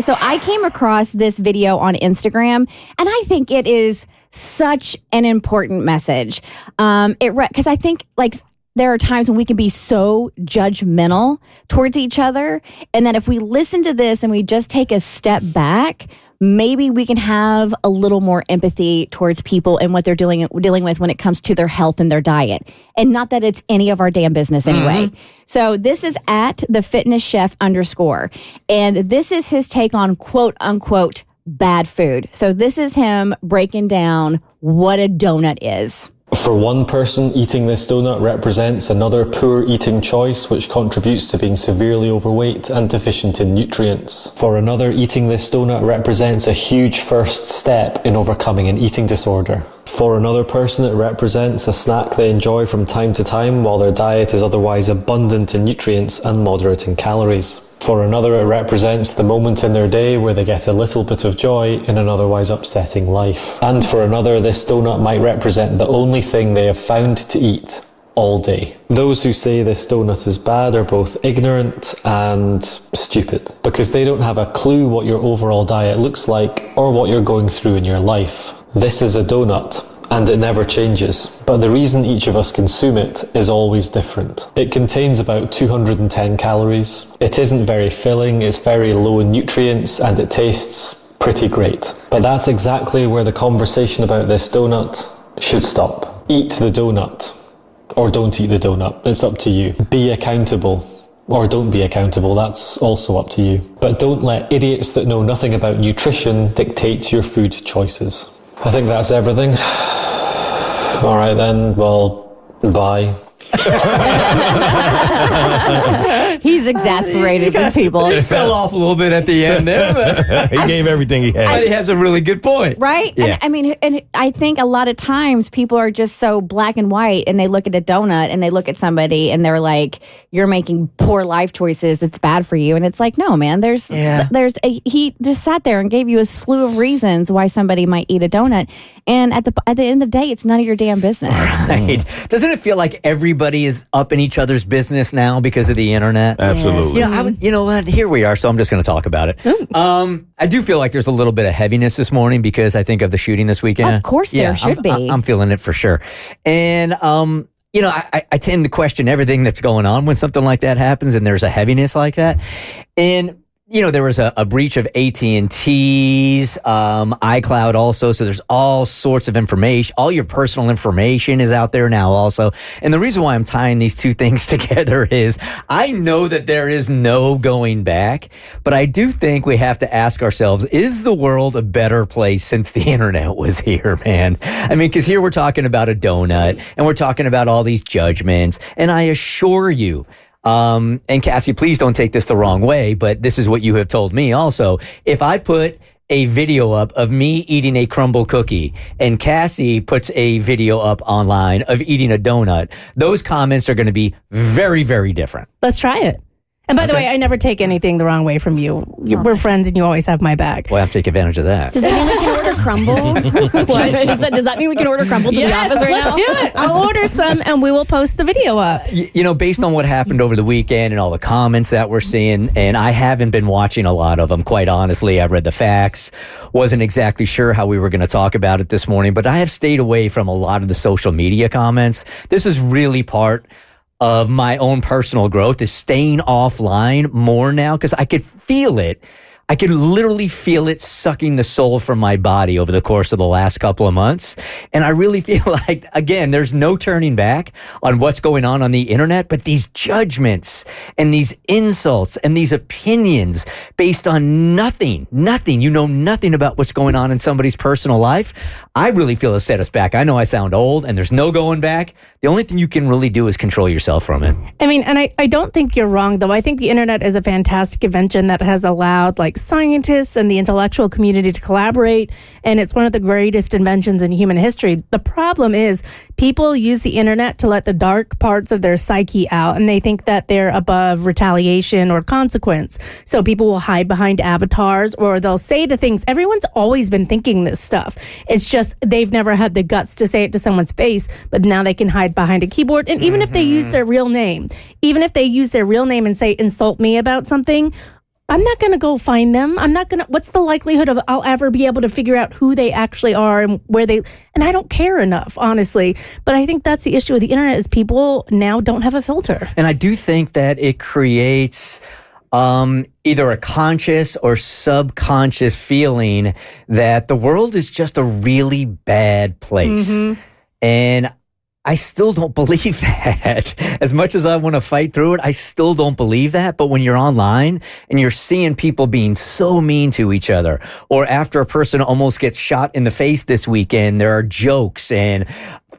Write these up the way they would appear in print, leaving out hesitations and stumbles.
So I came across this video on Instagram, and I think it is such an important message. Because I think there are times when we can be so judgmental towards each other, and that if we listen to this and we just take a step back, maybe we can have a little more empathy towards people and what they're dealing with when it comes to their health and their diet. And not that it's any of our damn business anyway. So this is at @thefitnesschef_. And this is his take on quote unquote bad food. So this is him breaking down what a donut is. For one person, eating this donut represents another poor eating choice which contributes to being severely overweight and deficient in nutrients. For another, eating this donut represents a huge first step in overcoming an eating disorder. For another person, it represents a snack they enjoy from time to time while their diet is otherwise abundant in nutrients and moderate in calories. For another, it represents the moment in their day where they get a little bit of joy in an otherwise upsetting life. And for another, this donut might represent the only thing they have found to eat all day. Those who say this donut is bad are both ignorant and stupid, because they don't have a clue what your overall diet looks like or what you're going through in your life. This is a donut, and it never changes. But the reason each of us consume it is always different. It contains about 210 calories. It isn't very filling, it's very low in nutrients, and it tastes pretty great. But that's exactly where the conversation about this donut should stop. Eat the donut. Or don't eat the donut. It's up to you. Be accountable. Or don't be accountable, that's also up to you. But don't let idiots that know nothing about nutrition dictate your food choices. I think that's everything. All right then, well, bye. He's exasperated with people. It fell off a little bit at the end there. But he gave everything he had. But he has a really good point. Right? Yeah. And I think a lot of times people are just so black and white, and they look at a donut and they look at somebody and they're like, you're making poor life choices, it's bad for you. And it's like, no, man, he just sat there and gave you a slew of reasons why somebody might eat a donut. And at the end of the day, it's none of your damn business. Right. Doesn't it feel like everybody is up in each other's business now because of the internet? Absolutely. You know what? Here we are, so I'm just going to talk about it. I do feel like there's a little bit of heaviness this morning because I think of the shooting this weekend. Of course there should be. I'm feeling it for sure. And, I tend to question everything that's going on when something like that happens and there's a heaviness like that. And there was a breach of AT&T's, iCloud also. So there's all sorts of information. All your personal information is out there now also. And the reason why I'm tying these two things together is I know that there is no going back, but I do think we have to ask ourselves, is the world a better place since the internet was here, man? I mean, because here we're talking about a donut and we're talking about all these judgments. And I assure you, and Cassie, please don't take this the wrong way, but this is what you have told me also. If I put a video up of me eating a crumble cookie and Cassie puts a video up online of eating a donut, those comments are going to be very, very different. Let's try it. And by the way, I never take anything the wrong way from you. We're friends and you always have my back. Well, I have to take advantage of that. Does that mean we can order crumble? Does that mean we can order crumble to the office right now? Let's do it. I'll order some and we will post the video up. Based on what happened over the weekend and all the comments that we're seeing, and I haven't been watching a lot of them, quite honestly. I read the facts, wasn't exactly sure how we were going to talk about it this morning, but I have stayed away from a lot of the social media comments. This is really part of my own personal growth, is staying offline more now because I could feel it. I could literally feel it sucking the soul from my body over the course of the last couple of months. And I really feel like, again, there's no turning back on what's going on the internet, but these judgments and these insults and these opinions based on nothing, nothing about what's going on in somebody's personal life, I really feel has set us back. I know I sound old and there's no going back. The only thing you can really do is control yourself from it. I mean, and I don't think you're wrong, though. I think the internet is a fantastic invention that has allowed scientists and the intellectual community to collaborate, and it's one of the greatest inventions in human history. The problem is people use the internet to let the dark parts of their psyche out, and they think that they're above retaliation or consequence. So people will hide behind avatars, or they'll say the things. Everyone's always been thinking this stuff. It's just they've never had the guts to say it to someone's face, but now they can hide behind a keyboard. And even if they use their real name, and say insult me about something, I'm not going to go find them. I'm not going to, what's the likelihood of I'll ever be able to figure out who they actually are and where they, and I don't care enough, honestly. But I think that's the issue with the internet is people now don't have a filter. And I do think that it creates either a conscious or subconscious feeling that the world is just a really bad place. Mm-hmm. And I still don't believe that. As much as I want to fight through it, I still don't believe that. But when you're online and you're seeing people being so mean to each other, or after a person almost gets shot in the face this weekend, there are jokes and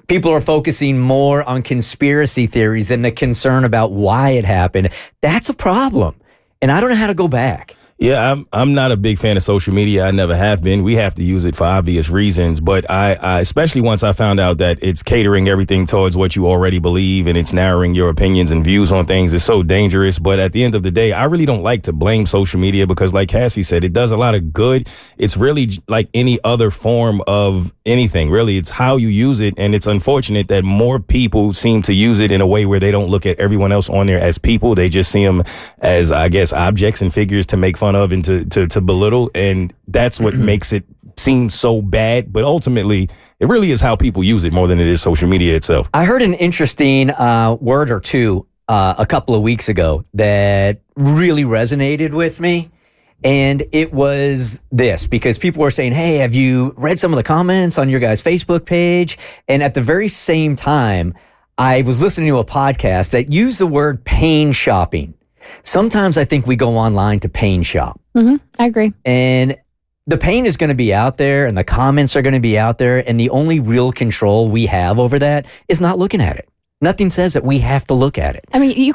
people are focusing more on conspiracy theories than the concern about why it happened. That's a problem. And I don't know how to go back. Yeah, I'm not a big fan of social media. I never have been. We have to use it for obvious reasons. But I especially once I found out that it's catering everything towards what you already believe and it's narrowing your opinions and views on things, it's so dangerous. But at the end of the day, I really don't like to blame social media because like Cassie said, it does a lot of good. It's really like any other form of anything. Really, it's how you use it. And it's unfortunate that more people seem to use it in a way where they don't look at everyone else on there as people. They just see them as, I guess, objects and figures to make fun of and to belittle, and that's what makes it seem so bad. But ultimately, it really is how people use it more than it is social media itself. I heard an interesting word or two a couple of weeks ago that really resonated with me. And it was this, because people were saying, hey, have you read some of the comments on your guys' Facebook page? And at the very same time, I was listening to a podcast that used the word pain shopping. Sometimes I think we go online to pain shop. Mm-hmm. I agree. And the pain is going to be out there and the comments are going to be out there. And the only real control we have over that is not looking at it. Nothing says that we have to look at it. I mean, you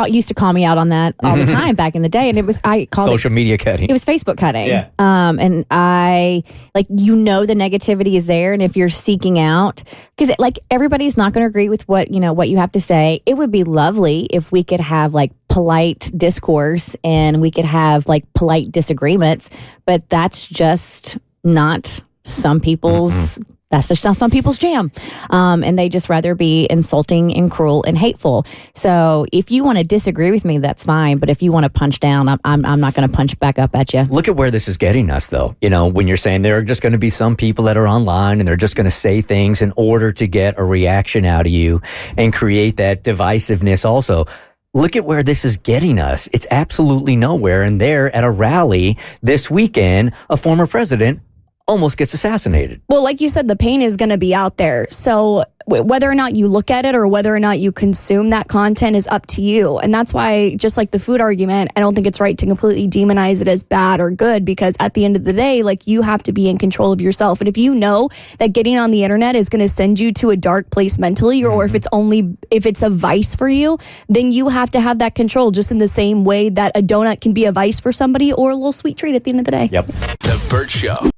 used to call me out on that all the time back in the day, and I called social media cutting. It was Facebook cutting. Yeah. And I the negativity is there, and if you're seeking out, because everybody's not going to agree with what you have to say. It would be lovely if we could have polite discourse and we could have polite disagreements, but that's just not some people's. That's just not some people's jam. And they just rather be insulting and cruel and hateful. So if you want to disagree with me, that's fine. But if you want to punch down, I'm not going to punch back up at you. Look at where this is getting us, though. When you're saying there are just going to be some people that are online and they're just going to say things in order to get a reaction out of you and create that divisiveness also. Look at where this is getting us. It's absolutely nowhere. And there at a rally this weekend, a former president almost gets assassinated. Well, like you said, the pain is going to be out there. So whether or not you look at it or whether or not you consume that content is up to you. And that's why, just like the food argument, I don't think it's right to completely demonize it as bad or good, because at the end of the day, you have to be in control of yourself. And if you know that getting on the internet is going to send you to a dark place mentally, or if it's a vice for you, then you have to have that control, just in the same way that a donut can be a vice for somebody or a little sweet treat at the end of the day. Yep. The Bert Show.